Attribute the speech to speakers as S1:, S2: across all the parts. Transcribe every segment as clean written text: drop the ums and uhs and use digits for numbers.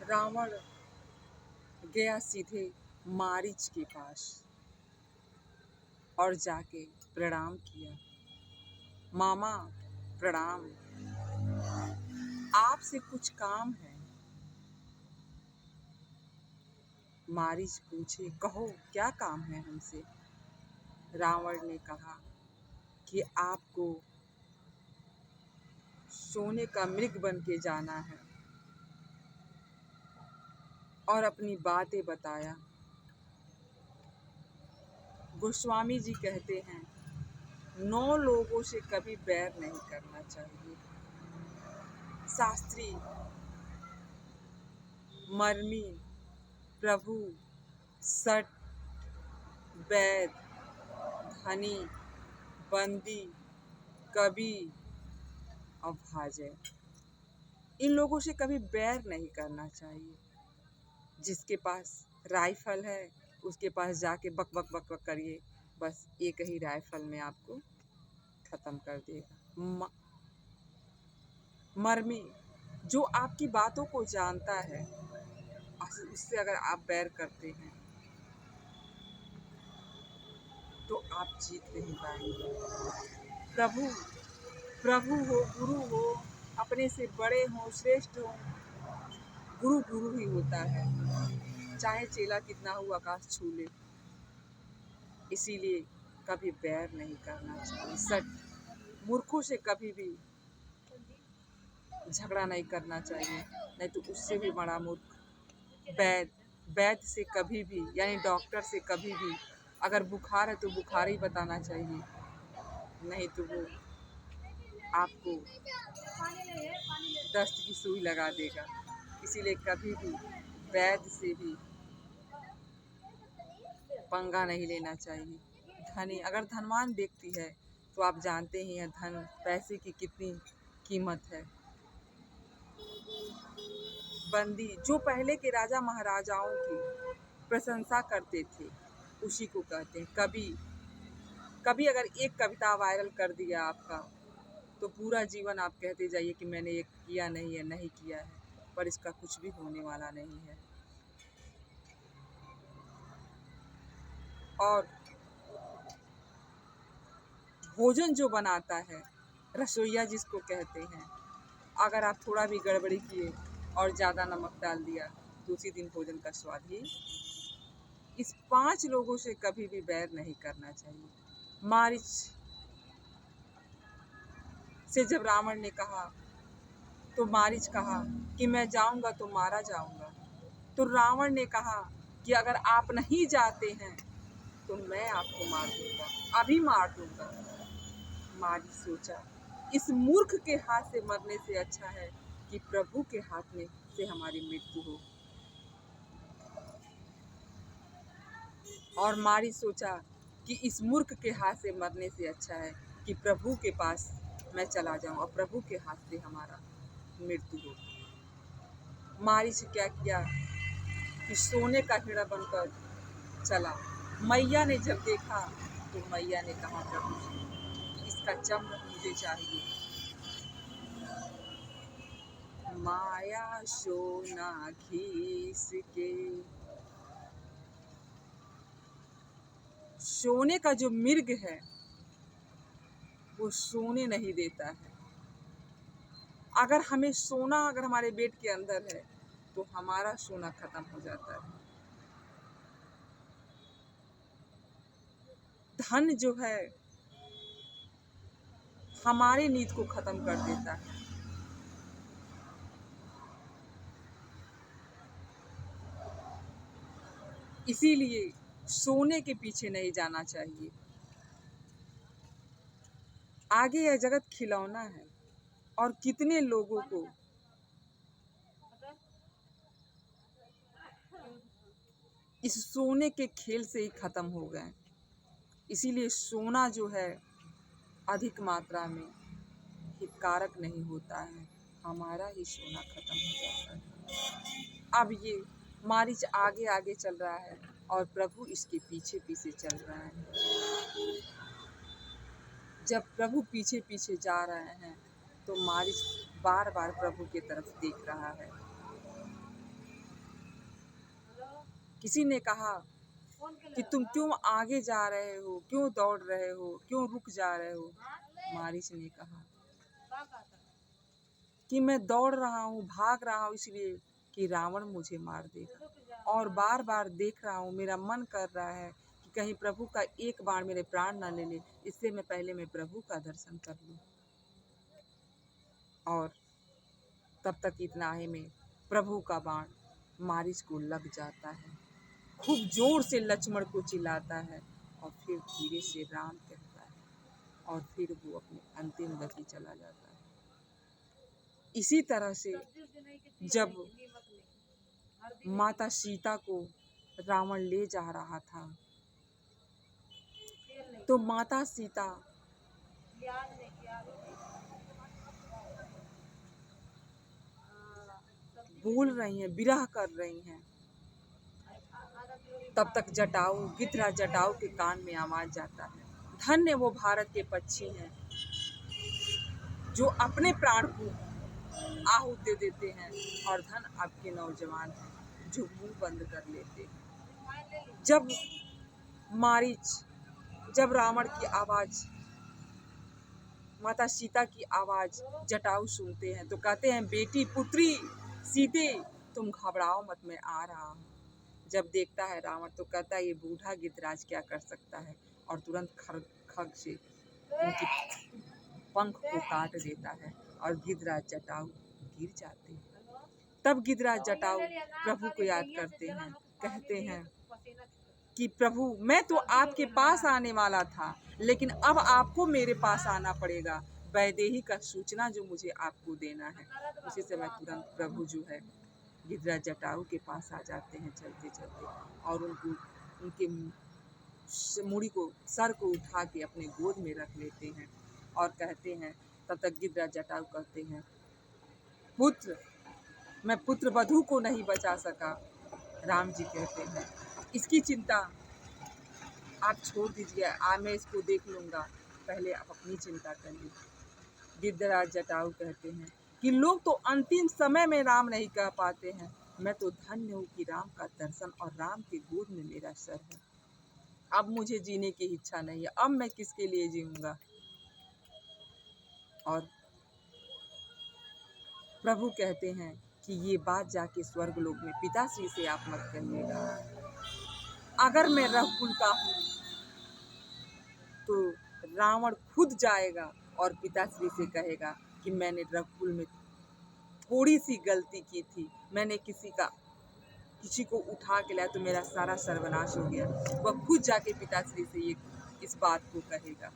S1: रावण गया सीधे मारीच के पास और जाके प्रणाम किया। मामा प्रणाम, आपसे कुछ काम है। मारीच पूछे, कहो क्या काम है हमसे। रावण ने कहा कि आपको सोने का मृग बन के जाना है और अपनी बातें बताया। गोस्वामी जी कहते हैं 9 लोगों से कभी बैर नहीं करना चाहिए। शास्त्री, मर्मी, प्रभु, सट, वैद, धनी, बंदी, कवि और भाजय, इन लोगों से कभी बैर नहीं करना चाहिए। जिसके पास राइफल है उसके पास जाके बक बक बक बक करिए, बस एक ही राइफल में आपको खत्म कर देगा। मर्मी, जो आपकी बातों को जानता है, उससे अगर आप बैर करते हैं तो आप जीत नहीं पाएंगे। प्रभु, प्रभु हो, गुरु हो, अपने से बड़े हो, श्रेष्ठ हो, गुरु गुरु ही होता है, चाहे चेला कितना हो आकाश छू ले। इसीलिए कभी बैर नहीं करना चाहिए। सट, मूर्खों से कभी भी झगड़ा नहीं करना चाहिए, नहीं तो उससे भी बड़ा मूर्ख। वैद, वैद से कभी भी, यानी डॉक्टर से कभी भी अगर बुखार है तो बुखार ही बताना चाहिए, नहीं तो वो आपको दस्त की सुई लगा देगा। इसीलिए कभी भी वैद से भी पंगा नहीं लेना चाहिए। धनी, अगर धनवान व्यक्ति है तो आप जानते ही हैं धन पैसे की कितनी कीमत है। बंदी, जो पहले के राजा महाराजाओं की प्रशंसा करते थे उसी को कहते हैं कवि। कभी अगर एक कविता वायरल कर दिया आपका तो पूरा जीवन आप कहते जाइए कि मैंने ये किया नहीं है, नहीं किया है, पर इसका कुछ भी होने वाला नहीं है। और भोजन जो बनाता है, रसोइया जिसको कहते हैं, अगर आप थोड़ा भी गड़बड़ी किए और ज़्यादा नमक डाल दिया तो उसी दिन भोजन का स्वाद ही। इस 5 लोगों से कभी भी बैर नहीं करना चाहिए। मारीच से जब रावण ने कहा तो मारीच कहा कि मैं जाऊंगा तो मारा जाऊंगा। तो रावण ने कहा कि अगर आप नहीं जाते हैं तो मैं आपको मार दूंगा, अभी मार दूंगा। मारीच सोचा, इस मूर्ख के हाथ से मरने से अच्छा है कि प्रभु के हाथ में से हमारी मृत्यु हो। और मारीच सोचा कि इस मूर्ख के हाथ से मरने से अच्छा है कि प्रभु के पास मैं चला जाऊं और प्रभु के हाथ से हमारा मृत्यु हो। मारीच क्या किया कि सोने का हीरा बनकर चला। मैया ने जब देखा तो मैया ने कहा प्रभु जी इसका चम्र मुझे चाहिए। माया सोना घीस के, सोने का जो मृग है वो सोने नहीं देता है। अगर हमें सोना अगर हमारे पेट के अंदर है तो हमारा सोना खत्म हो जाता है। धन जो है हमारी नींद को खत्म कर देता है। इसीलिए सोने के पीछे नहीं जाना चाहिए। आगे यह जगत खिलौना है और कितने लोगों को इस सोने के खेल से ही खत्म हो गए। इसीलिए सोना जो है अधिक मात्रा में हितकारक नहीं होता है, हमारा ही सोना खत्म हो जाता है। अब ये मारीच आगे आगे चल रहा है और प्रभु इसके पीछे पीछे चल रहा है। जब प्रभु पीछे पीछे जा रहे हैं तो मारीच बार बार प्रभु की तरफ देख रहा है। किसी ने कहा कि तुम क्यों आगे जा रहे हो, क्यों दौड़ रहे हो, क्यों रुक जा रहे हो। मारीच ने कहा कि मैं दौड़ रहा हूँ, भाग रहा हूँ इसलिए कि रावण मुझे मार देगा, और बार बार देख रहा हूँ, मेरा मन कर रहा है कि कहीं प्रभु का एक बाण मेरे प्राण न ले ले, इससे मैं पहले मैं प्रभु का दर्शन कर लूँ। और तब तक इतना ही में प्रभु का बाण मारीच को लग जाता है, खूब जोर से लक्ष्मण को चिल्लाता है, और फिर धीरे से राम कहता है, और फिर वो अपनी अंतिम गति चला जाता है। इसी तरह से जब माता सीता को रावण ले जा रहा था, तो माता सीता बोल रही हैं, विरह कर रही हैं। तब तक जटाऊ, गिद्धराज जटाऊ के कान में आवाज जाता है, धन्य वो भारत के पक्षी हैं जो अपने प्राण को आहूत दे देते हैं, और धन आपके नौजवान हैं जो मुंह बंद कर लेते हैं। जब मारीच, जब रावण की आवाज, माता सीता की आवाज जटाऊ सुनते हैं तो कहते हैं, बेटी पुत्री सीते तुम घबराओ मत, मैं आ रहा हूँ। जब देखता है रावण तो कहता है, ये बूढ़ा गिद्धराज क्या कर सकता है, और तुरंत खग से उनकी पंख को काट देता है, और गिद्धराज जटाऊ गिर जाते हैं। तब गिद्धराज जटाऊ प्रभु को याद करते हैं, कहते हैं कि प्रभु मैं तो आपके पास आने वाला था, लेकिन अब आपको मेरे पास आना पड़ेगा। वैदेही का सूचना जो मुझे आपको देना है। उसी समय तुरंत प्रभु जो है गिद्धराज जटाऊ के पास आ जाते हैं चलते चलते, और उनके मुड़ी को, सर को उठा के अपने गोद में रख लेते हैं, और कहते हैं, तब तक गिद्धराज जटाऊ कहते हैं, पुत्र मैं पुत्र वधू को नहीं बचा सका। राम जी कहते हैं, इसकी चिंता आप छोड़ दीजिए, मैं इसको देख लूँगा, पहले आप अपनी चिंता करिए। गिद्धराज जटाऊ कहते हैं कि लोग तो अंतिम समय में राम नहीं कह पाते हैं, मैं तो धन्य हूँ कि राम का दर्शन और राम के गोद में मेरा सर है। अब मुझे जीने की इच्छा नहीं है, अब मैं किसके लिए जीऊँगा। और प्रभु कहते हैं कि ये बात जाके स्वर्गलोक में पिताश्री से आप मत कहिएगा। अगर मैं रघुकुल का हूँ तो रावण खुद जाएगा और पिताश्री से कहेगा कि मैंने रघुकुल में थोड़ी सी गलती की थी, मैंने किसी को उठा के लाया तो मेरा सारा सर्वनाश हो गया। वह खुद जाके पिताश्री से ये इस बात को कहेगा,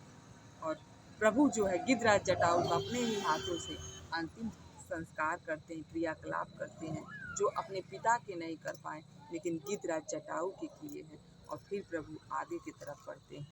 S1: और प्रभु जो है गिद्धराज जटाऊ का अपने ही हाथों से अंतिम संस्कार करते हैं, क्रियाकलाप करते हैं, जो अपने पिता के नहीं कर पाए लेकिन गिद्धराज जटाऊ के किए हैं। और फिर प्रभु आगे की तरफ बढ़ते हैं।